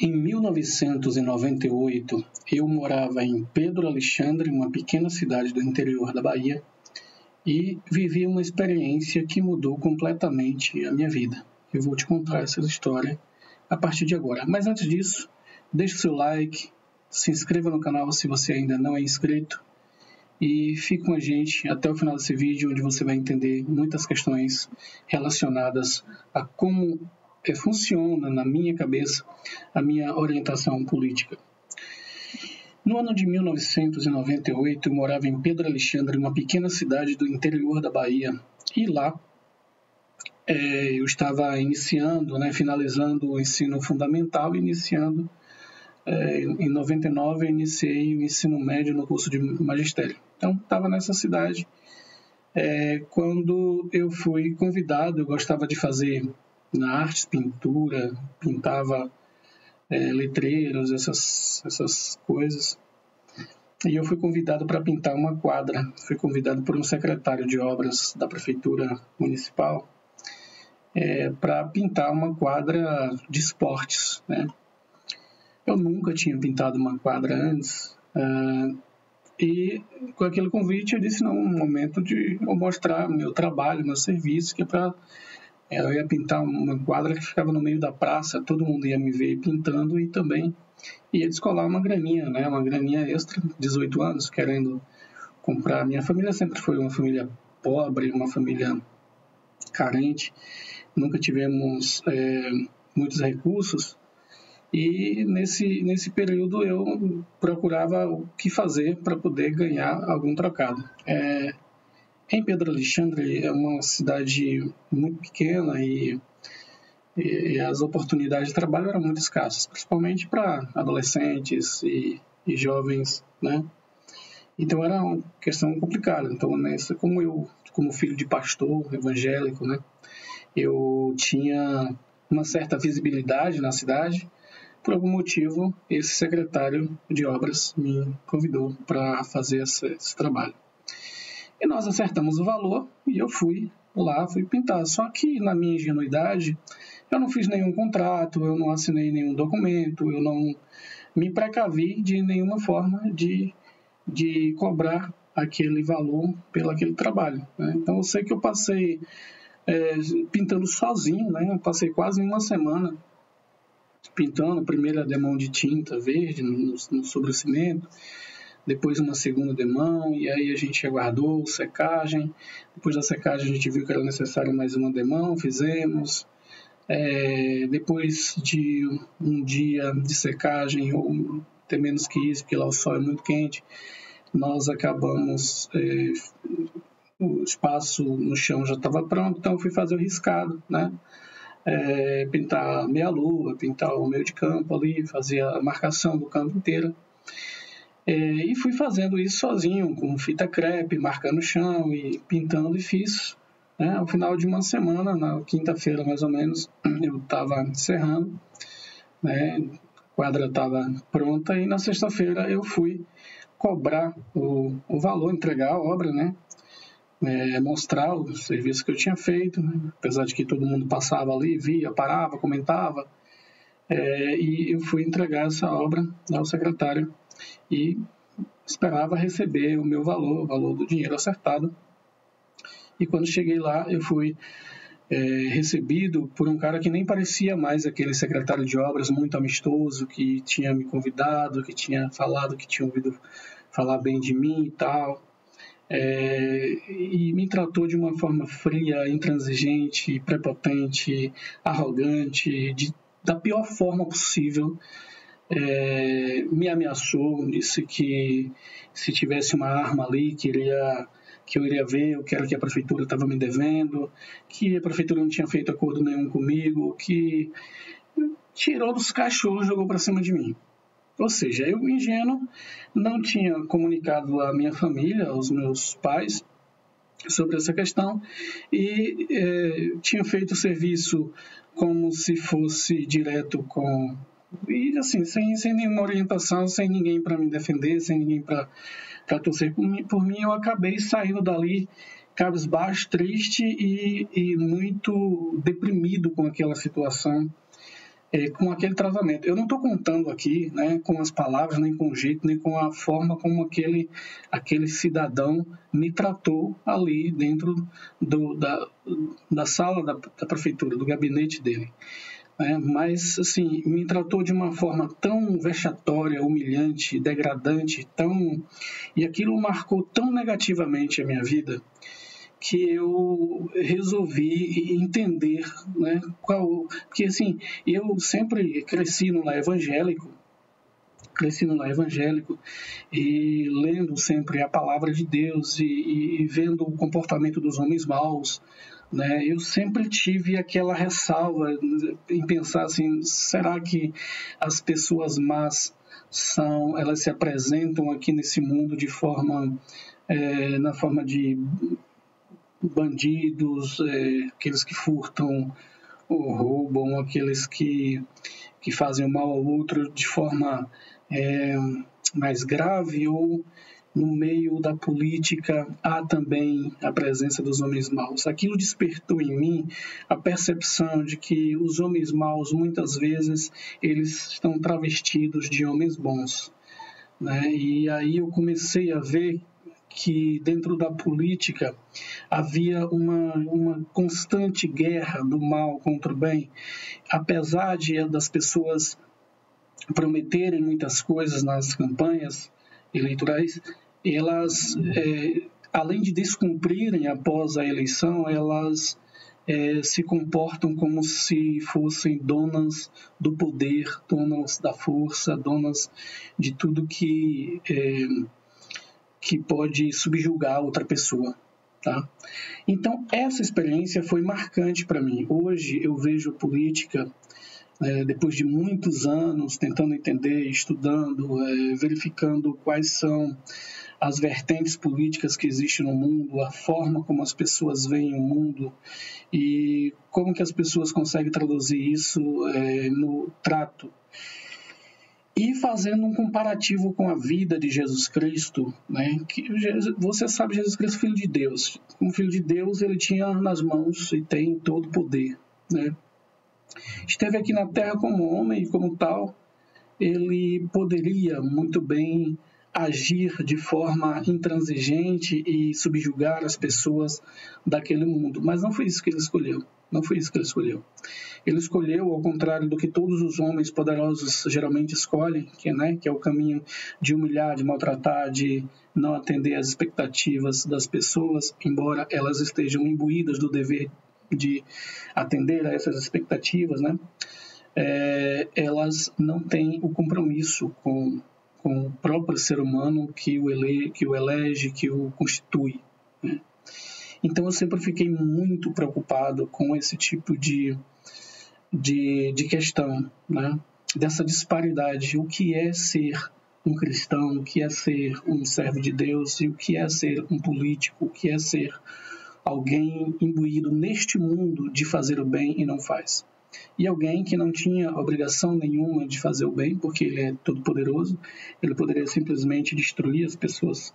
Em 1998, eu morava em Pedro Alexandre, uma pequena cidade do interior da Bahia, e vivi uma experiência que mudou completamente a minha vida. Eu vou te contar essa história a partir de agora. Mas antes disso, deixe o seu like, se inscreva no canal se você ainda não é inscrito e fique com a gente até o final desse vídeo, onde você vai entender muitas questões relacionadas a como funciona na minha cabeça a minha orientação política. No ano de 1998, eu morava em Pedro Alexandre, uma pequena cidade do interior da Bahia, e lá eu estava iniciando, finalizando o ensino fundamental, em 99 eu iniciei o ensino médio no curso de magistério. Então, estava nessa cidade. Quando eu fui convidado, eu gostava de fazer na artes, pintura, pintava letreiros, essas coisas. E eu fui convidado para pintar uma quadra. Fui convidado por um secretário de obras da prefeitura municipal para pintar uma quadra de esportes, né? Eu nunca tinha pintado uma quadra antes. E com aquele convite eu disse, não, um momento de eu mostrar meu trabalho, meu serviço, que eu ia pintar uma quadra que ficava no meio da praça, todo mundo ia me ver pintando e também ia descolar uma graninha, uma graninha extra, 18 anos, querendo comprar. Minha família sempre foi uma família pobre, uma família carente, nunca tivemos muitos recursos e nesse período eu procurava o que fazer para poder ganhar algum trocado. Em Pedro Alexandre é uma cidade muito pequena e as oportunidades de trabalho eram muito escassas, principalmente para adolescentes e jovens, né? Então era uma questão complicada. Então, como filho de pastor evangélico, né, eu tinha uma certa visibilidade na cidade. Por algum motivo, esse secretário de obras me convidou para fazer esse trabalho. E nós acertamos o valor e eu fui pintar. Só que, na minha ingenuidade, eu não fiz nenhum contrato, eu não assinei nenhum documento, eu não me precavi de nenhuma forma de cobrar aquele valor pelo aquele trabalho, né? Então, eu sei que eu passei pintando sozinho, né? Eu passei quase uma semana pintando, primeiro a demão de tinta verde sobre o cimento, depois uma segunda demão, e aí a gente aguardou secagem. Depois da secagem a gente viu que era necessário mais uma demão, fizemos. Depois de um dia de secagem, ou até menos que isso, porque lá o sol é muito quente, nós acabamos, o espaço no chão já estava pronto, então eu fui fazer o riscado, né? Pintar meia-lua, pintar o meio de campo ali, fazer a marcação do campo inteiro. E fui fazendo isso sozinho, com fita crepe, marcando o chão e pintando, e fiz. Ao final de uma semana, na quinta-feira mais ou menos, eu estava encerrando, né? A quadra estava pronta e na sexta-feira eu fui cobrar o valor, entregar a obra, né? Mostrar o serviço que eu tinha feito, né? Apesar de que todo mundo passava ali, via, parava, comentava, e eu fui entregar essa obra ao secretário e esperava receber o meu valor, o valor do dinheiro acertado. E quando cheguei lá, eu fui recebido por um cara que nem parecia mais aquele secretário de obras muito amistoso, que tinha me convidado, que tinha falado, que tinha ouvido falar bem de mim e tal. E me tratou de uma forma fria, intransigente, prepotente, arrogante, da pior forma possível. Me ameaçou, disse que se tivesse uma arma ali que eu iria ver, eu quero que a prefeitura estava me devendo, que a prefeitura não tinha feito acordo nenhum comigo, que tirou dos cachorros e jogou para cima de mim. Ou seja, eu, ingênuo, não tinha comunicado à minha família, aos meus pais, sobre essa questão, e tinha feito o serviço como se fosse direto com... E assim, sem nenhuma orientação, sem ninguém para me defender, sem ninguém para torcer por mim, eu acabei saindo dali cabisbaixo, triste e muito deprimido com aquela situação. com aquele tratamento. Eu não estou contando aqui, né, com as palavras, nem com o jeito, nem com a forma como aquele cidadão me tratou ali dentro da sala da prefeitura, do gabinete dele. Mas, assim, me tratou de uma forma tão vexatória, humilhante, degradante, e aquilo marcou tão negativamente a minha vida, que eu resolvi entender, né, porque, assim, eu sempre cresci no lar evangélico, e lendo sempre a palavra de Deus e vendo o comportamento dos homens maus, né? Eu sempre tive aquela ressalva em pensar assim, será que as pessoas más elas se apresentam aqui nesse mundo na forma de bandidos, aqueles que furtam ou roubam, aqueles que fazem o mal ao outro de forma mais grave, ou no meio da política há também a presença dos homens maus. Aquilo despertou em mim a percepção de que os homens maus, muitas vezes, eles estão travestidos de homens bons, né? E aí eu comecei a ver que dentro da política havia uma constante guerra do mal contra o bem, apesar das pessoas prometerem muitas coisas nas campanhas eleitorais, elas, além de descumprirem após a eleição, elas se comportam como se fossem donas do poder, donas da força, donas de tudo que pode subjugar outra pessoa. Tá? Então, essa experiência foi marcante para mim. Hoje eu vejo política, depois de muitos anos tentando entender, estudando, verificando quais são as vertentes políticas que existem no mundo, a forma como as pessoas veem o mundo e como que as pessoas conseguem traduzir isso no trato. E fazendo um comparativo com a vida de Jesus Cristo, né? Que você sabe, Jesus Cristo, filho de Deus. Como filho de Deus, ele tinha nas mãos e tem todo o poder, né? Esteve aqui na Terra como homem e, como tal, ele poderia muito bem agir de forma intransigente e subjugar as pessoas daquele mundo. Mas não foi isso que ele escolheu. Não foi isso que ele escolheu. Ele escolheu, ao contrário do que todos os homens poderosos geralmente escolhem, que é o caminho de humilhar, de maltratar, de não atender às expectativas das pessoas, embora elas estejam imbuídas do dever de atender a essas expectativas, né? Elas não têm o compromisso com o próprio ser humano que o elege, que o constitui, né? Então eu sempre fiquei muito preocupado com esse tipo de questão, né? Dessa disparidade, o que é ser um cristão, o que é ser um servo de Deus e o que é ser um político, o que é ser alguém imbuído neste mundo de fazer o bem e não faz. E alguém que não tinha obrigação nenhuma de fazer o bem, porque ele é todo poderoso, ele poderia simplesmente destruir as pessoas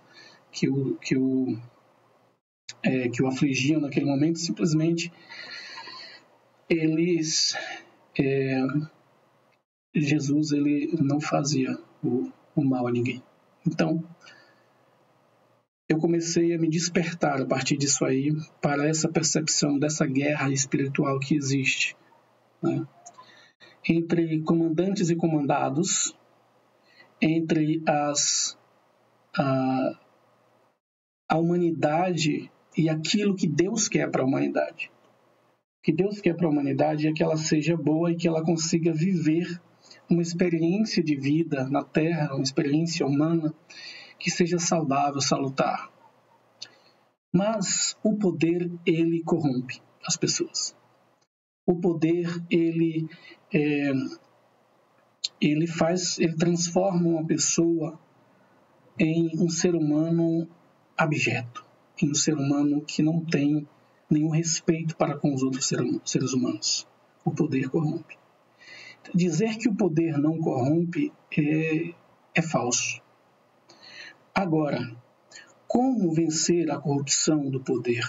que o afligiam naquele momento, simplesmente Jesus ele não fazia o mal a ninguém. Então, eu comecei a me despertar a partir disso aí para essa percepção dessa guerra espiritual que existe, né? Entre comandantes e comandados, entre a humanidade e aquilo que Deus quer para a humanidade. O que Deus quer para a humanidade é que ela seja boa e que ela consiga viver uma experiência de vida na Terra, uma experiência humana que seja saudável, salutar. Mas o poder, ele corrompe as pessoas. O poder, ele transforma uma pessoa em um ser humano abjeto, em um ser humano que não tem nenhum respeito para com os outros seres humanos. O poder corrompe. Dizer que o poder não corrompe é falso. Agora, como vencer a corrupção do poder?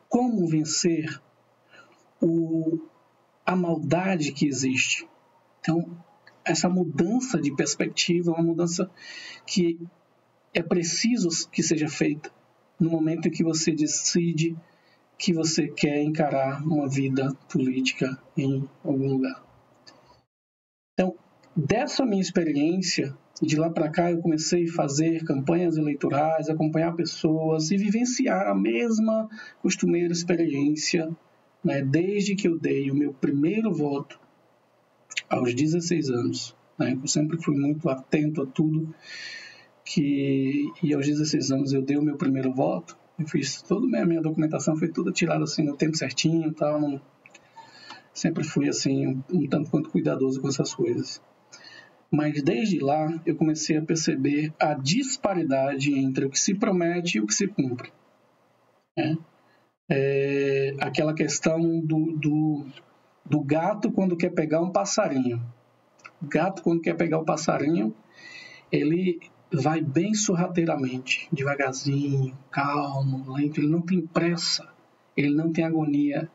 Como vencer a maldade que existe. Então, essa mudança de perspectiva é uma mudança que é preciso que seja feita no momento em que você decide que você quer encarar uma vida política em algum lugar. Então, dessa minha experiência, de lá para cá eu comecei a fazer campanhas eleitorais, acompanhar pessoas e vivenciar a mesma costumeira experiência, né, desde que eu dei o meu primeiro voto aos 16 anos. Né, eu sempre fui muito atento a tudo e aos 16 anos eu dei o meu primeiro voto. Eu fiz toda a minha documentação, foi tudo tirada assim no tempo certinho, tal. Sempre fui assim um tanto quanto cuidadoso com essas coisas. Mas desde lá eu comecei a perceber a disparidade entre o que se promete e o que se cumpre. Né? Aquela questão do gato quando quer pegar um passarinho. O gato, quando quer pegar o passarinho, ele vai bem sorrateiramente, devagarzinho, calmo, lento. Ele não tem pressa, ele não tem agonia.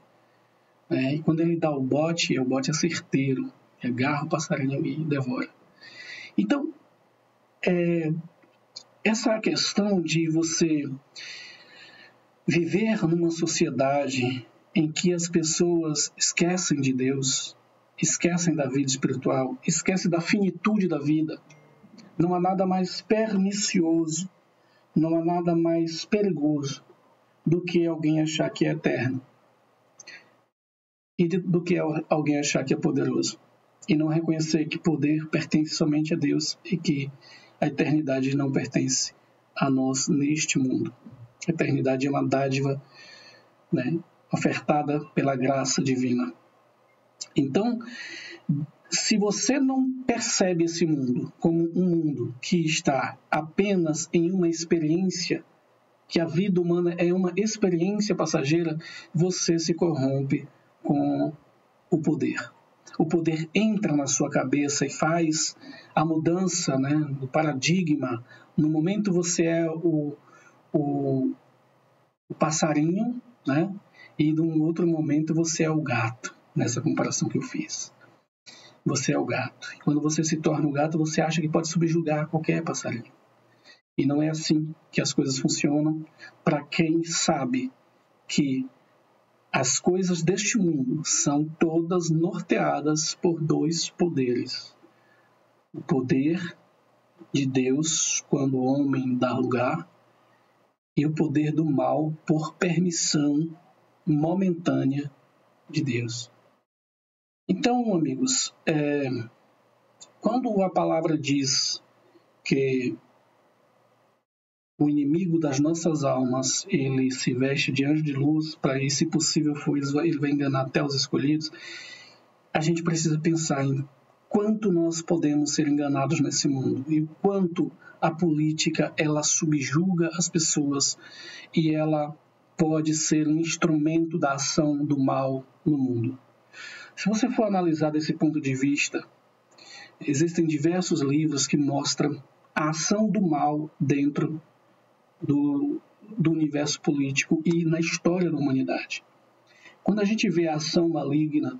Né? E quando ele dá o bote é certeiro. Ele agarra o passarinho e devora. Então, essa questão de você viver numa sociedade em que as pessoas esquecem de Deus, esquecem da vida espiritual, esquecem da finitude da vida, não há nada mais pernicioso, não há nada mais perigoso do que alguém achar que é eterno e do que alguém achar que é poderoso e não reconhecer que poder pertence somente a Deus e que a eternidade não pertence a nós neste mundo. A eternidade é uma dádiva, né, ofertada pela graça divina. Então, se você não percebe esse mundo como um mundo que está apenas em uma experiência, que a vida humana é uma experiência passageira, você se corrompe com o poder. O poder entra na sua cabeça e faz a mudança, né, do paradigma. No momento você é o passarinho, né, e num outro momento você é o gato, nessa comparação que eu fiz. Você é o gato. E quando você se torna o gato, você acha que pode subjugar qualquer passarinho. E não é assim que as coisas funcionam para quem sabe que as coisas deste mundo são todas norteadas por dois poderes. O poder de Deus, quando o homem dá lugar, e o poder do mal por permissão momentânea de Deus. Então, amigos, quando a palavra diz que o inimigo das nossas almas, ele se veste de anjo de luz, para ir, se possível for, ele vai enganar até os escolhidos, a gente precisa pensar em quanto nós podemos ser enganados nesse mundo e quanto a política ela subjuga as pessoas e ela pode ser um instrumento da ação do mal no mundo. Se você for analisar desse ponto de vista, existem diversos livros que mostram a ação do mal dentro do universo político e na história da humanidade. Quando a gente vê a ação maligna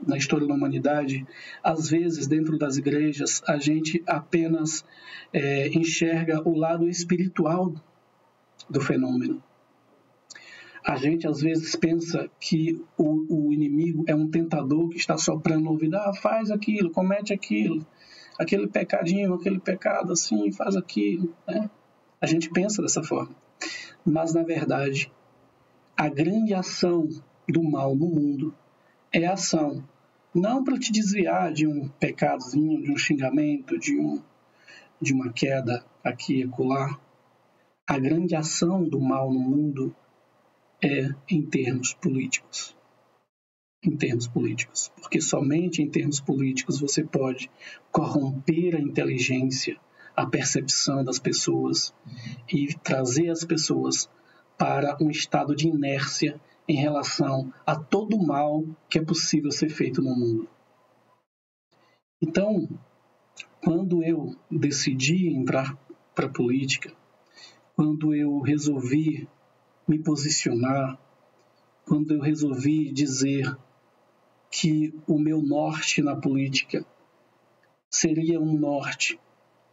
na história da humanidade, às vezes dentro das igrejas a gente apenas enxerga o lado espiritual do fenômeno. A gente às vezes pensa que o inimigo é um tentador que está soprando no ouvido, faz aquilo, comete aquilo, aquele pecadinho, aquele pecado assim, faz aquilo, né? A gente pensa dessa forma. Mas, na verdade, a grande ação do mal no mundo é a ação, não para te desviar de um pecadozinho, de um xingamento, de uma queda aqui e acolá. A grande ação do mal no mundo é em termos políticos. Em termos políticos. Porque somente em termos políticos você pode corromper a inteligência, a percepção das pessoas e trazer as pessoas para um estado de inércia em relação a todo o mal que é possível ser feito no mundo. Então, quando eu decidi entrar para a política, quando eu resolvi me posicionar, quando eu resolvi dizer que o meu norte na política seria um norte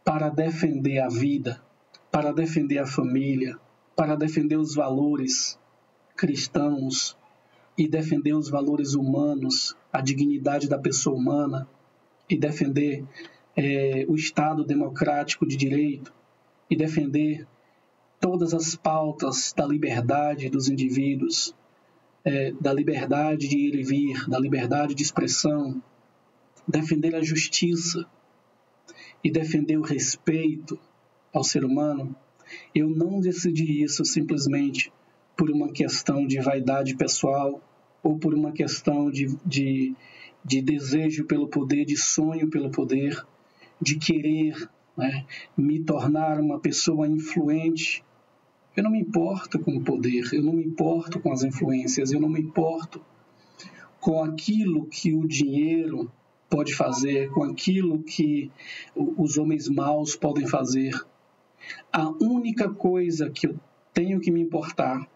para defender a vida, para defender a família, para defender os valores cristãos e defender os valores humanos, a dignidade da pessoa humana e defender o Estado democrático de direito e defender todas as pautas da liberdade dos indivíduos, da liberdade de ir e vir, da liberdade de expressão, defender a justiça e defender o respeito ao ser humano. Eu não decidi isso simplesmente por uma questão de vaidade pessoal ou por uma questão de desejo pelo poder, de sonho pelo poder, de querer, né, me tornar uma pessoa influente. Eu não me importo com o poder, eu não me importo com as influências, eu não me importo com aquilo que o dinheiro pode fazer, com aquilo que os homens maus podem fazer. A única coisa que eu tenho que me importar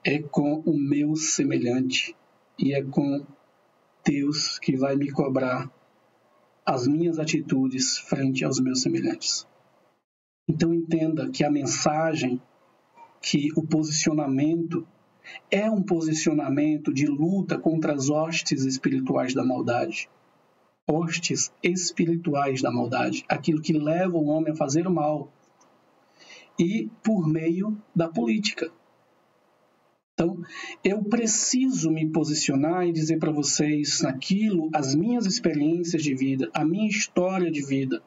é com o meu semelhante e é com Deus que vai me cobrar as minhas atitudes frente aos meus semelhantes. Então entenda que a mensagem, que o posicionamento é um posicionamento de luta contra as hostes espirituais da maldade. Hostes espirituais da maldade, aquilo que leva o homem a fazer o mal, e por meio da política. Então, eu preciso me posicionar e dizer para vocês naquilo, as minhas experiências de vida, a minha história de vida,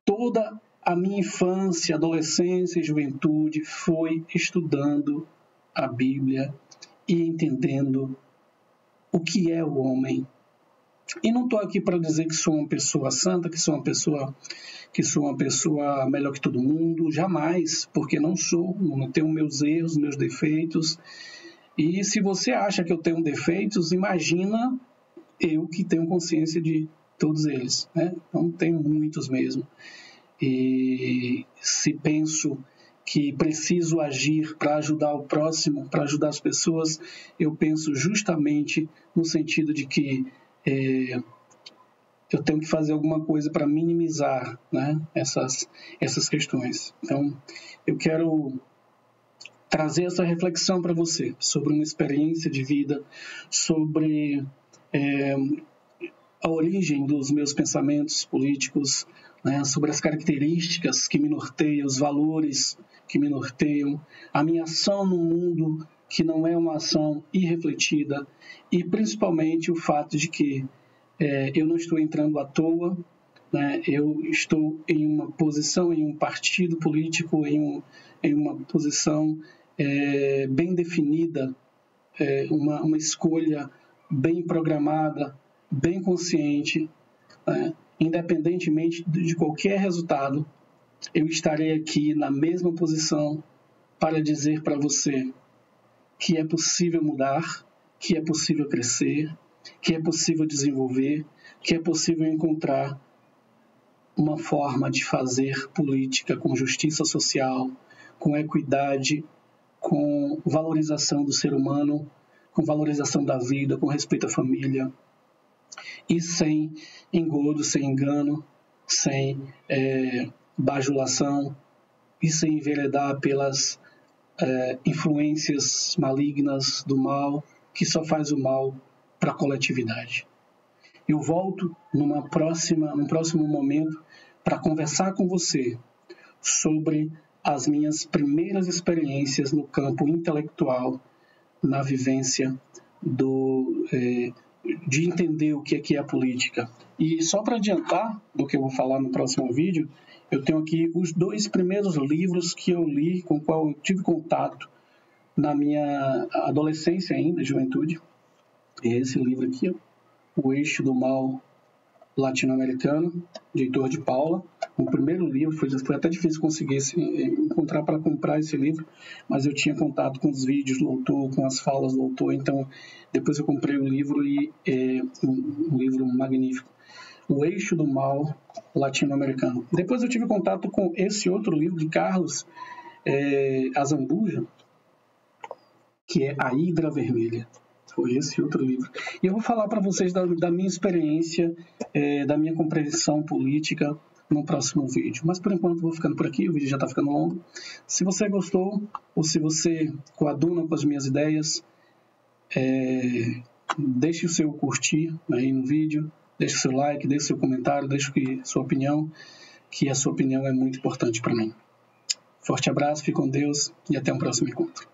toda a minha infância, adolescência e juventude foi estudando a Bíblia e entendendo o que é o homem. E não estou aqui para dizer que sou uma pessoa santa, que sou uma pessoa melhor que todo mundo, jamais, porque não sou, não tenho meus erros, meus defeitos. E se você acha que eu tenho defeitos, imagina eu que tenho consciência de todos eles, né? Então tenho muitos mesmo. E se penso que preciso agir para ajudar o próximo, para ajudar as pessoas, eu penso justamente no sentido de que eu tenho que fazer alguma coisa para minimizar, né, essas questões. Então, eu quero trazer essa reflexão para você sobre uma experiência de vida, sobre a origem dos meus pensamentos políticos, né, sobre as características que me norteiam, os valores que me norteiam, a minha ação no mundo, que não é uma ação irrefletida, e principalmente o fato de que eu não estou entrando à toa, né, eu estou em uma posição, em um partido político, em uma posição bem definida, uma escolha bem programada, bem consciente, né, independentemente de qualquer resultado, eu estarei aqui na mesma posição para dizer para você que é possível mudar, que é possível crescer, que é possível desenvolver, que é possível encontrar uma forma de fazer política com justiça social, com equidade, com valorização do ser humano, com valorização da vida, com respeito à família, e sem engodo, sem engano, sem bajulação e sem enveredar pelas influências malignas do mal, que só faz o mal para a coletividade. Eu volto num próximo momento para conversar com você sobre as minhas primeiras experiências no campo intelectual, na vivência de entender o que é a política. E só para adiantar do que eu vou falar no próximo vídeo, eu tenho aqui os 2 primeiros livros que eu li, com o qual eu tive contato na minha adolescência ainda, juventude. É esse livro aqui, ó, O Eixo do Mal Latino-Americano, de Heitor de Paula. O primeiro livro, foi até difícil conseguir encontrar para comprar esse livro, mas eu tinha contato com os vídeos do autor, com as falas do autor, então depois eu comprei o livro e um livro magnífico. O Eixo do Mal Latino-Americano. Depois eu tive contato com esse outro livro de Carlos Azambuja, que é A Hidra Vermelha. Foi esse outro livro. E eu vou falar para vocês da minha experiência, da minha compreensão política no próximo vídeo. Mas por enquanto vou ficando por aqui, o vídeo já está ficando longo. Se você gostou, ou se você coaduna com as minhas ideias, deixe o seu curtir aí no vídeo, deixe o seu like, deixe o seu comentário, deixe sua opinião, que a sua opinião é muito importante para mim. Forte abraço, fique com Deus e até um próximo encontro.